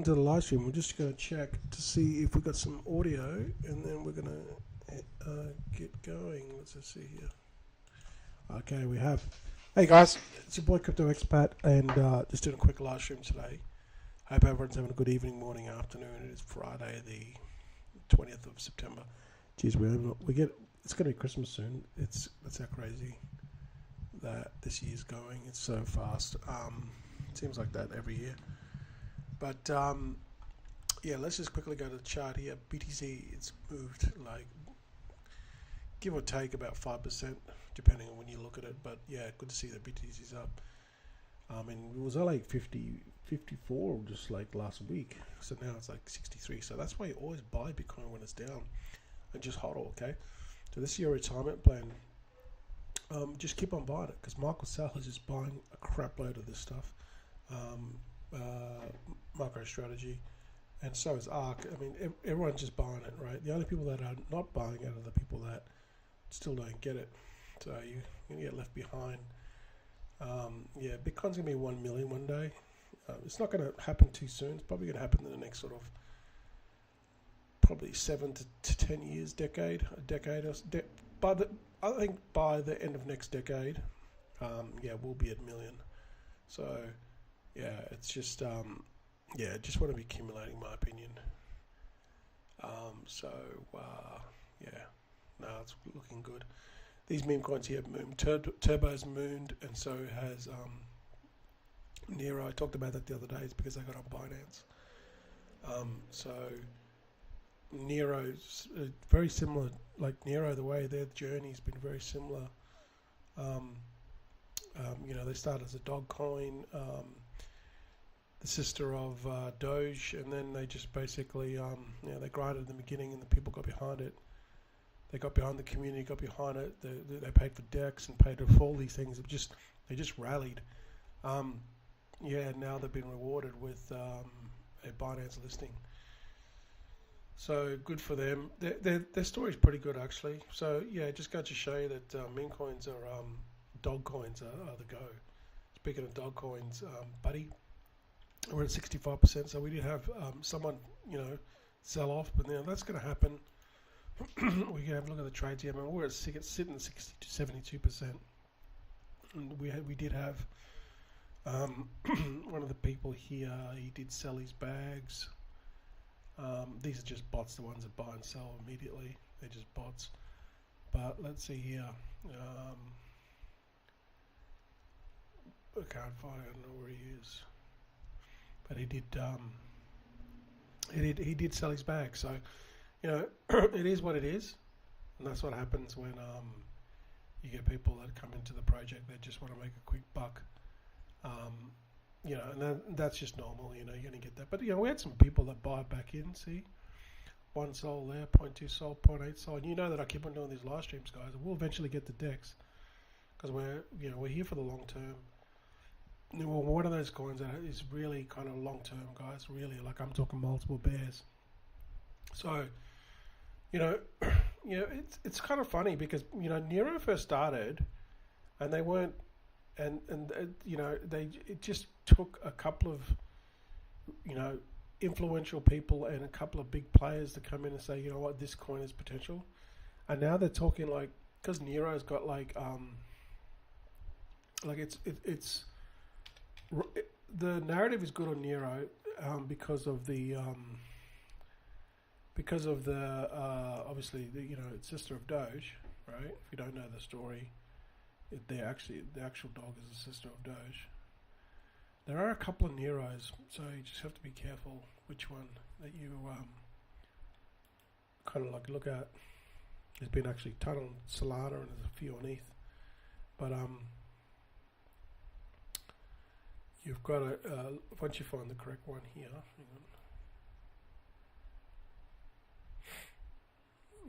into the live stream. We're just going to check to see if we got some audio, and then we're going to get going. Let's just see here. Okay, we have. Hey guys, it's your boy Crypto Expat, and just doing a quick live stream today. Hope everyone's having a good evening, morning, afternoon. It is Friday, the 20th of September. Geez, we get. It's going to be Christmas soon. That's how crazy that this year's going. It's so fast. It seems like that every year. But yeah, let's just quickly go to the chart here. BTC, it's moved like give or take about 5%, depending on when you look at it. But yeah, good to see that BTC's up. And it was like 50, 54 just like last week. So now it's like 63. So that's why you always buy Bitcoin when it's down and just hodl, okay? So this is your retirement plan. Just keep on buying it because Michael Saylor is just buying a crap load of this stuff. MicroStrategy, and so is ARK. I mean, everyone's just buying it, right? The only people that are not buying it are the people that still don't get it. So you're going to get left behind. Yeah, Bitcoin's going to be 1 million one day. It's not going to happen too soon. It's probably going to happen in the next sort of probably 7 to 10 years, a decade or I think by the end of next decade, yeah, we'll be at million. So yeah, it's just yeah, just want to be accumulating, my opinion. So yeah, no, it's looking good. These meme coins here have mooned. Turbo's mooned, and so has Nero. I talked about that the other day. It's because I got on Binance. So Nero's very similar. Like Nero, the way their journey's been very similar. You know, they started as a dog coin, the sister of Doge, and then they just basically, you know, they grinded in the beginning, and the people got behind it. They got behind the community, got behind it. They paid for decks and paid for all these things. They just rallied. Yeah, now they've been rewarded with a Binance listing. So good for them. Their story's pretty good actually. So yeah, just got to show you that meme coins are dog coins are the go. Speaking of dog coins, buddy, we're at 65%. So we did have someone, you know, sell off, but now that's going to happen. We can have a look at the trades here. I mean, we're sitting at 60 to 72%. And we did have one of the people here. He did sell his bags. These are just bots, the ones that buy and sell immediately. They're just bots. But let's see here. I can't find it. I don't know where he is. But he did sell his bag. So, you know, it is what it is. And that's what happens when you get people that come into the project that just want to make a quick buck. You know, and that's just normal, you know, you're going to get that. But, you know, we had some people that buy back in, see? 1 sold there, 0.2 sold, 0.8 sold. And you know that I keep on doing these live streams, guys. We'll eventually get the decks because we're here for the long term. Well, one of those coins that is really kind of long term, guys, really. Like I'm talking multiple bears. So, you know, it's kind of funny because, you know, Nero first started and they weren't, and you know, it just took a couple of, you know, influential people and a couple of big players to come in and say, you know what, this coin has potential. And now they're talking like, because Nero's got like it's the narrative is good on Nero because of the obviously you know, it's sister of Doge, right? If you don't know the story, the actual dog is the sister of Doge. There are a couple of Neros, so you just have to be careful which one that you kind of like look at. There's been actually a ton on Solana and there's a few on ETH, but you've got to once you find the correct one here, hang on,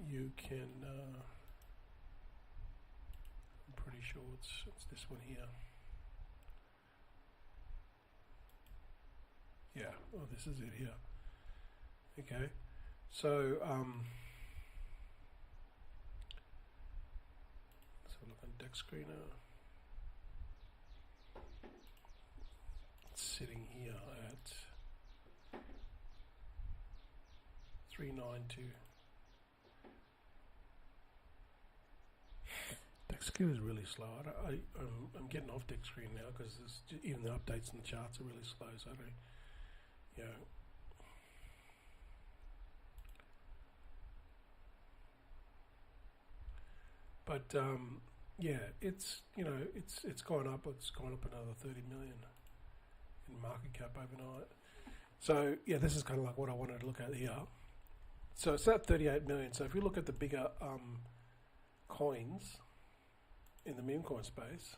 you can. I'm pretty sure it's this one here. Yeah, oh, this is it here. Okay, so let's have a look on Deck Screener. It's sitting here at 392. Deck screen is really slow. I'm getting off deck screen now because even the updates and the charts are really slow. So I don't, you know. But yeah, it's it's gone up. It's gone up another 30 million in market cap overnight. So yeah, this is kind of like what I wanted to look at here. So it's at 38 million. So if you look at the bigger coins in the meme coin space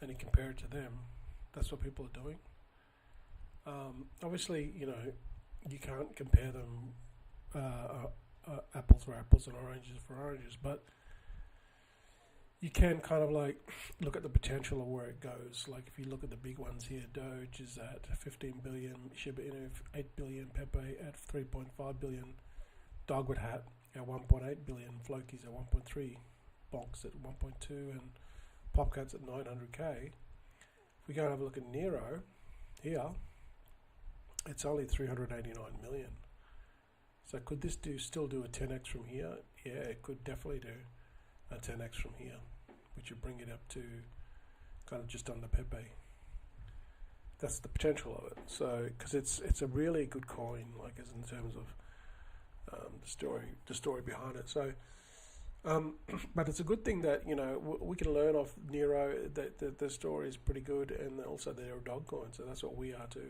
and you compare it to them, that's what people are doing. Obviously, you can't compare them apples for apples and oranges for oranges, but you can kind of like look at the potential of where it goes. Like if you look at the big ones here, Doge is at 15 billion, Shiba Inu 8 billion, Pepe at 3.5 billion, Dogwood Hat at 1.8 billion, Floki's at 1.3, Bonks at 1.2, and Popcats at 900k. If we go and have a look at Nero here, it's only 389 million. So could this still do a 10x from here? Yeah, it could definitely do a 10x from here, which would bring it up to kind of just under Pepe. That's the potential of it. So because it's a really good coin, like as in terms of the story behind it. So but it's a good thing that we can learn off Nero that the story is pretty good, and also they're a dog coin, so that's what we are too.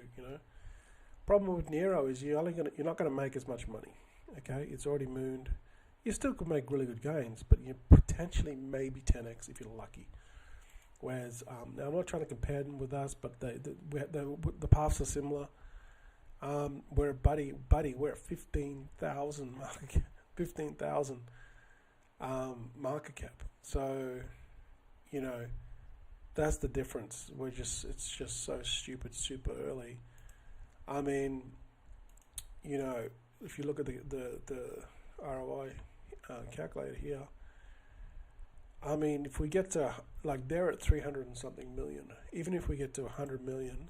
Problem with Nero is you're not going to make as much money. Okay, it's already mooned. You still could make really good gains, but you potentially maybe 10x if you're lucky. Whereas now I'm not trying to compare them with us, but the paths are similar. We're at Buddy, we're at 15,000 market cap. So that's the difference. It's just so stupid, super early. I mean, if you look at the ROI calculator here, I mean, if we get to, like, they're at 300 and something million. Even if we get to 100 million,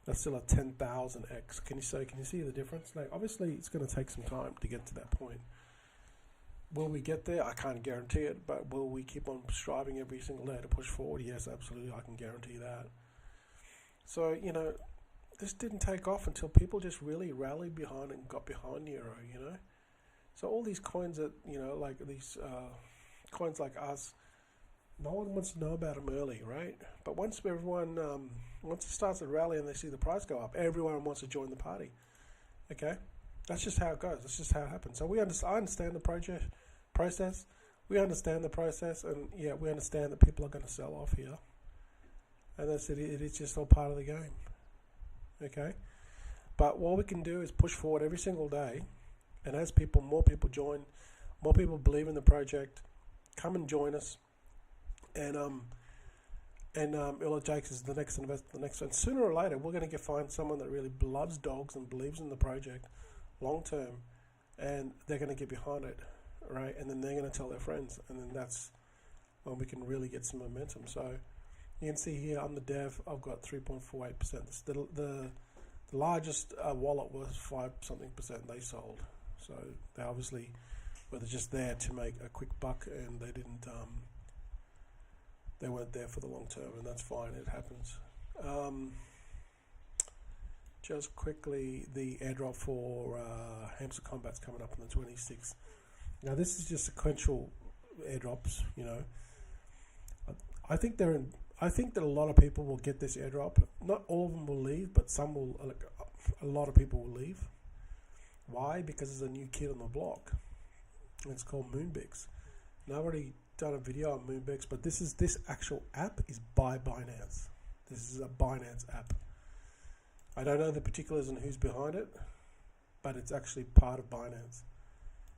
that's still a 10,000x. Can you see the difference? Like, obviously, it's going to take some time to get to that point. Will we get there? I can't guarantee it, but will we keep on striving every single day to push forward? Yes, absolutely, I can guarantee that. So, this didn't take off until people just really rallied behind it and got behind Nero, So all these coins that, like these coins like us, no one wants to know about them early, right? But once once it starts to rally and they see the price go up, everyone wants to join the party. Okay? That's just how it goes. That's just how it happens. So I understand the process. We understand the process, and yeah, we understand that people are going to sell off here. And that's it. It is just all part of the game. Okay? But what we can do is push forward every single day, and as more people join, more people believe in the project, come and join us. And Illa Jakes is the next investor, the next one. Sooner or later, we're going to find someone that really loves dogs and believes in the project long term, and they're going to get behind it, right? And then they're going to tell their friends, and then that's when we can really get some momentum. So you can see here, I'm the dev. I've got 3.48%. The largest wallet was 5-something% they sold. So they obviously were just there to make a quick buck, and they didn't. They weren't there for the long term, and that's fine. It happens. Just quickly, the airdrop for Hamster Combat's coming up on the 26th. Now this is just sequential airdrops. I think that a lot of people will get this airdrop. Not all of them will leave, but some will. A lot of people will leave. Why? Because there's a new kid on the block. It's called Moonbix. And I've already done a video on Moonbix, but this actual app is by Binance. This is a Binance app. I don't know the particulars and who's behind it, but it's actually part of Binance.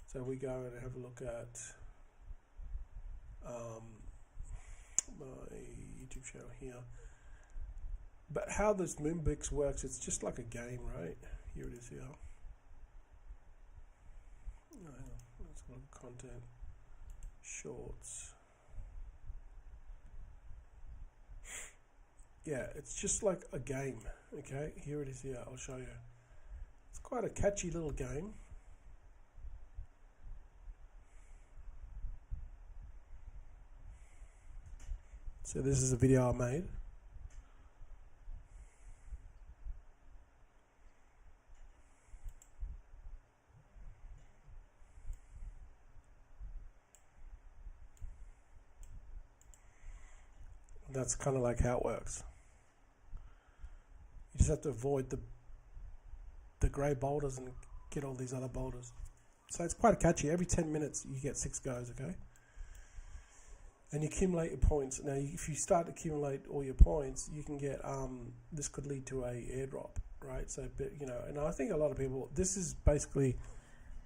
So we go and have a look at my YouTube channel here. But how this Moonbix works, it's just like a game, right? Here it is here. Let's go to content, shorts. Yeah, it's just like a game. Okay, here it is here. I'll show you. It's quite a catchy little game. So this is a video I made. That's kind of like how it works. You just have to avoid the grey boulders and get all these other boulders. So it's quite catchy. Every 10 minutes you get 6 goes, okay? And you accumulate your points. Now, if you start to accumulate all your points, you can get, this could lead to a airdrop, right? So, you know, and I think a lot of people, this is basically,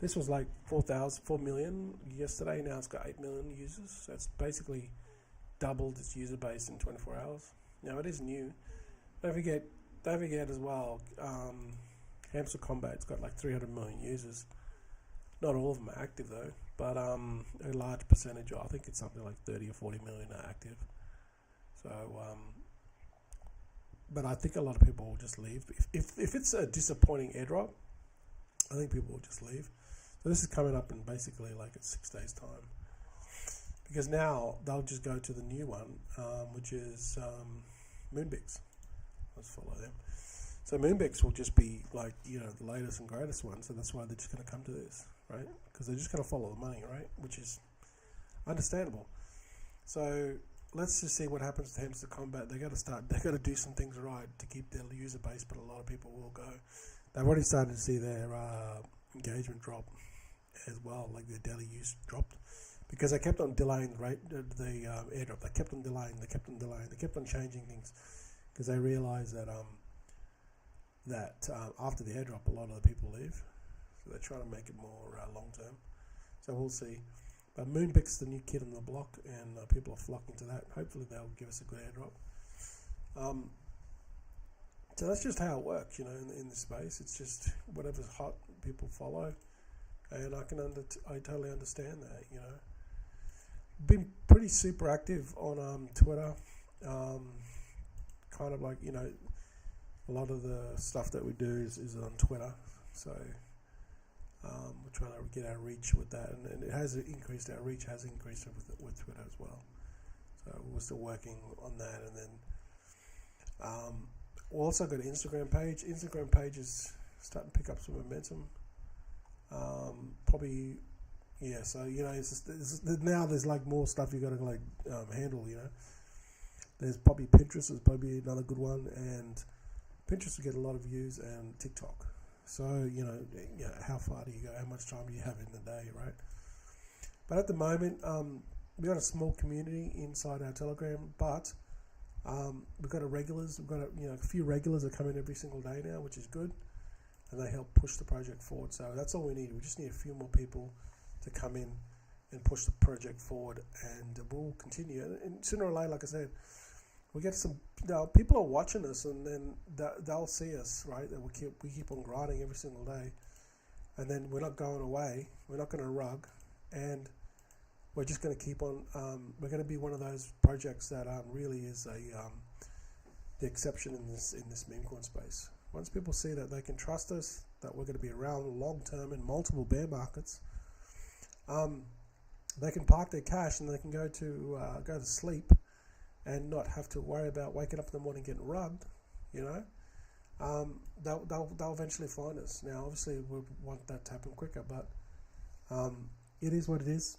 this was like 4 million yesterday. Now it's got 8 million users. So it's basically doubled its user base in 24 hours. Now, it is new. Don't forget as well, Hamster Combat's got like 300 million users. Not all of them are active though, but a large percentage, I think it's something like 30 or 40 million are active. So, but I think a lot of people will just leave. If it's a disappointing airdrop, I think people will just leave. So this is coming up in basically like 6 days time. Because now they'll just go to the new one, which is Moonbix. Let's follow them. So Moonbix will just be like, you know, the latest and greatest one. So that's why they're just going to come to this, right? Because they're just going to follow the money, right? Which is understandable. So let's just see what happens to Hamster Combat. They got to do some things right to keep their user base, but a lot of people will go. They've already started to see their engagement drop as well, like their daily use dropped. Because they kept on delaying the airdrop. They kept on delaying. They kept on changing things. Because they realised that after the airdrop, a lot of the people leave. So they're trying to make it more long term. So we'll see. But Moonbix is the new kid on the block, and people are flocking to that. Hopefully they'll give us a good airdrop. So that's just how it works, you know, in this space. It's just whatever's hot, people follow. And I totally understand that, you know. Been pretty super active on Twitter, kind of like, you know, a lot of the stuff that we do is on Twitter, so we're trying to get our reach with that, and it has increased, our reach has increased with Twitter as well, so we're still working on that. And then we also got an Instagram page is starting to pick up some momentum, probably. Yeah, so, you know, now there's like more stuff you got to like handle, you know. There's probably Pinterest is probably another good one, and Pinterest will get a lot of views, and TikTok. So, you know, how far do you go? How much time do you have in the day, right? But at the moment, we've got a small community inside our Telegram, but we've got a few regulars that come in every single day now, which is good, and they help push the project forward. So that's all we need. We just need a few more people to come in and push the project forward, and we'll continue. And sooner or later, like I said, we get some. Now people are watching us, and then they'll see us, right? That we keep on grinding every single day, and then we're not going away. We're not going to rug, and we're just going to keep on. We're going to be one of those projects that really is the exception in this meme coin space. Once people see that they can trust us, that we're going to be around long term in multiple bear markets. They can park their cash and they can go to sleep and not have to worry about waking up in the morning getting rugged, you know. They'll eventually find us. Now, obviously, we want that to happen quicker, but it is what it is.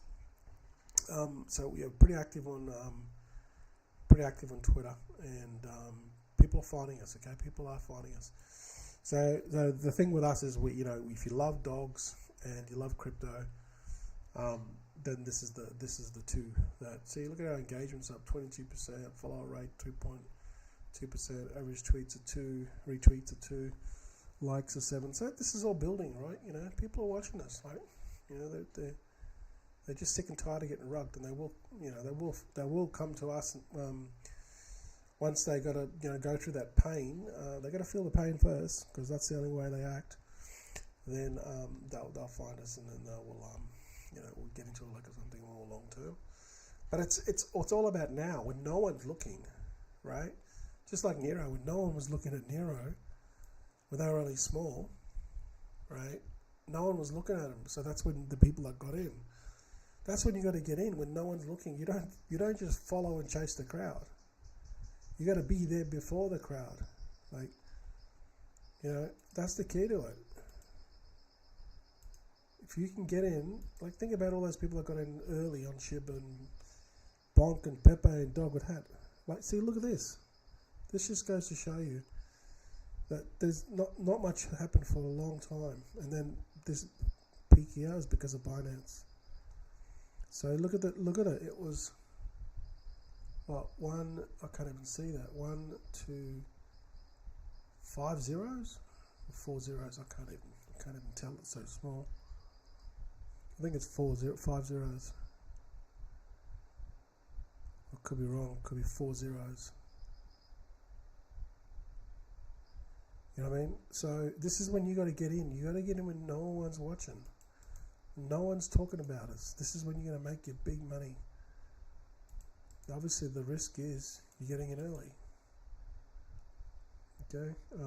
So we are pretty active on Twitter, and people are finding us. Okay, people are finding us. So the thing with us is, if you love dogs and you love crypto, then this is the two that. See, look at our engagements up 22%, follow rate 2.2%, average tweets are 2, retweets are 2, likes are 7. So this is all building, right? You know, people are watching us, right? You know, they're just sick and tired of getting rugged, and they will come to us. Once they got to go through that pain, they got to feel the pain first, because that's the only way they act. Then they'll find us, and then we'll get into like something more long term. But it's all about now, when no one's looking, right? Just like Nero, when no one was looking at Nero, when they were only small, right? No one was looking at them, so that's when the people that got in. That's when you got to get in when no one's looking. You don't just follow and chase the crowd. You got to be there before the crowd. Like, that's the key to it. If you can get in, like think about all those people that got in early on Shib and Bonk and Pepe and Dogwood Hat. Like, see, look at this. This just goes to show you that there's not much happened for a long time, and then this peak here is because of Binance. So look at it. It was one. I can't even see that. 1, 2, 5 zeros, 4 zeros. I can't even tell. It's so small. I think it's 5 zeros. I could be wrong. Could be 4 zeros. You know what I mean? So this is when you got to get in. You got to get in when no one's watching. No one's talking about us. This is when you're going to make your big money. Obviously, the risk is you're getting in early. Okay. What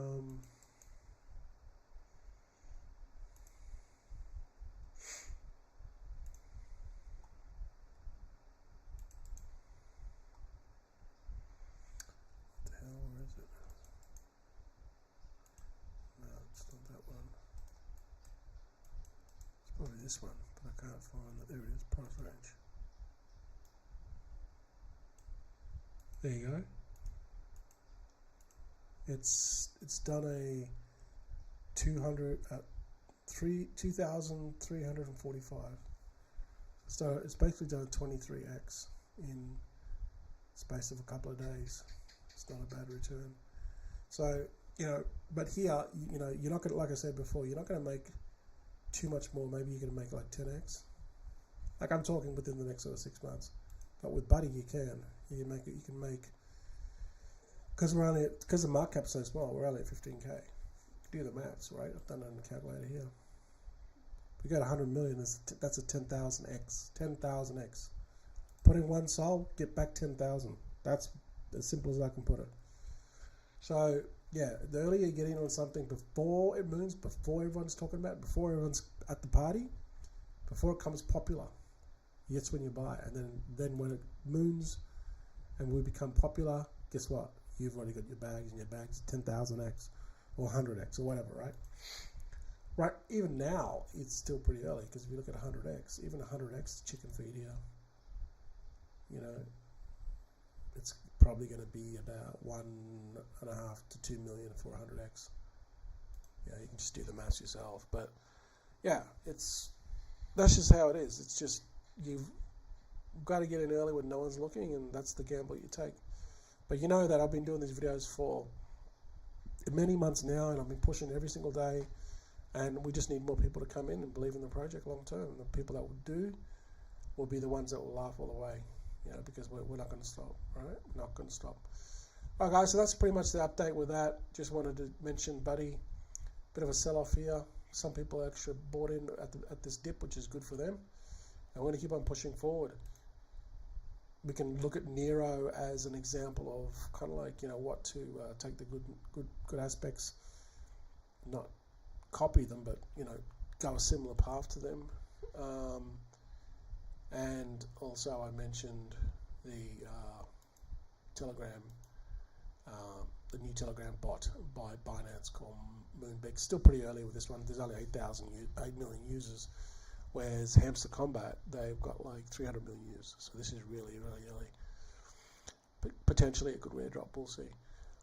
the hell? Where is it? No, it's not that one. It's probably this one, but I can't find it. There it is. Price range. There you go. It's done a 2,345. So it's basically done 23x in space of a couple of days. It's not a bad return. So but here you're not gonna, like I said before, you're not going to make too much more. Maybe you're going to make like 10x. Like I'm talking within the next sort of 6 months. But with Buddy, you can make because the market cap's so small. We're only at 15k. Do the maths, right? I've done it on the calculator here. We got 100 million. That's a 10,000x. 10,000x. Put in one soul, get back 10,000. That's as simple as I can put it. So yeah, the earlier you get in on something before it moons, before everyone's talking about it, before everyone's at the party, before it becomes popular, that's when you buy. And then when it moons and we become popular, guess what? You've already got your bags 10,000x or 100x or whatever, right? Right, even now, it's still pretty early because if you look at 100x, even 100x chicken feed here, it's probably going to be about 1.5 to 2 million for 100x. You can just do the maths yourself. But yeah, that's just how it is. It's just you've got to get in early when no one's looking, and that's the gamble you take. But you know that I've been doing these videos for many months now, and I've been pushing every single day, and we just need more people to come in and believe in the project long term. The people that will do will be the ones that will laugh all the way, because we're not going to stop, right? We're not going to stop. All right, guys, so that's pretty much the update with that. Just wanted to mention Buddy, bit of a sell-off here. Some people actually bought in at this dip, which is good for them. And we're going to keep on pushing forward. We can look at Nero as an example of kind of like, what to take the good aspects, not copy them, but, go a similar path to them. And also I mentioned the Telegram, the new Telegram bot by Binance called Moonbeck. Still pretty early with this one. There's only 8 million users. Whereas Hamster Combat, they've got like 300 million users. So this is really, really early. But potentially a good airdrop, we'll see.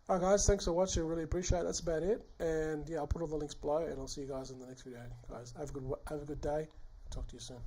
Alright guys, thanks for watching, really appreciate it. That's about it. And yeah, I'll put all the links below and I'll see you guys in the next video. Guys, have a good day. Talk to you soon.